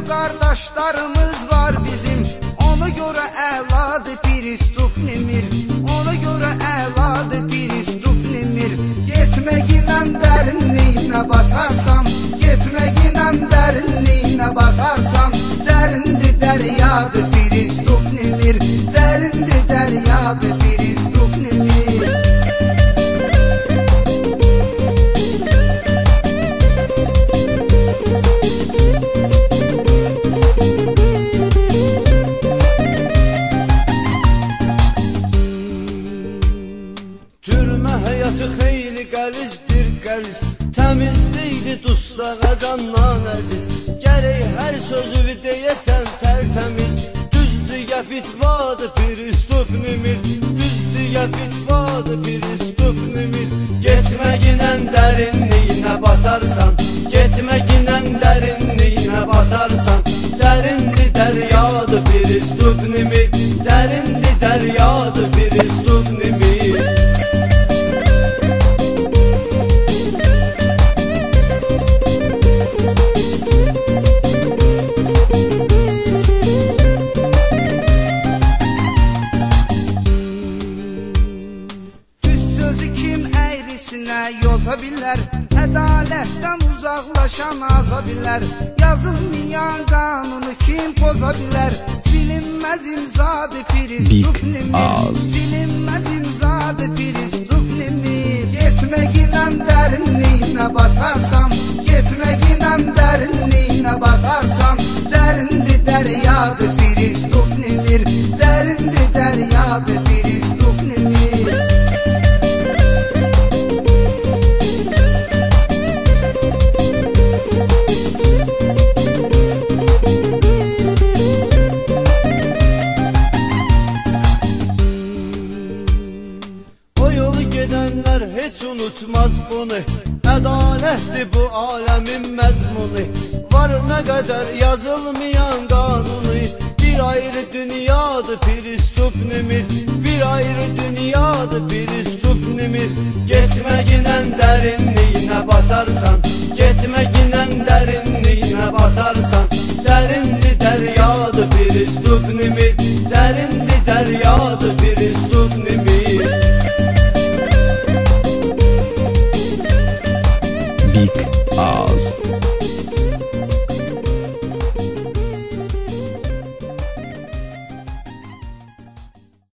qardaşlarımız var bizim. Ona görə əladır Pristup Nemir, ona görə əladır Pristup Nemir. Getməginə dərinliyinə batarsam, getməginə dərinliyinə batarsam, dərindi dəryadır Pristup Nemir, dərindi dəryadır Pristup Nemir. Həyatı xeyli qəlizdir qəliz, təmizlikdir dustağa candan əziz. Gərək hər sözü deyəsən tərtəmiz, düzdüyə fitvadır Pristup Nemir, düzdüyə fitvadır Pristup Nemir. Getməginə dərinliyinə batarsan, getməginə dərinliyinə batarsan, dərindi dəryadır Pristup Nemir, dərindi dəryadır Pristup Nemir. Yoza bilər, ədalətdən uzaqlaşan aza bilər. Yazılmayan qanunu kim poza bilər? Silinməz imzadı Pristup Nemir, silinməz imzadı Pristup Nemir. Getməginə dərinliyinə batarsam, getməginə dərinliyinə batarsam, dərindi dəryadır Pristup Nemir, dərindi dəryadır Pristup Nemir. Gedənlər heç unutmaz bunu, ədalətdir bu aləmin məzmunu. Var nə qədər yazılmayan qanunu, bir ayrı dünyadır Pristup Nemir, bir ayrı dünyadır Pristup Nemir. Getməginə dərinliyinə batarsan, getməginə dərinliyinə batarsan, dərindi dəryadır Pristup Nemir, dərin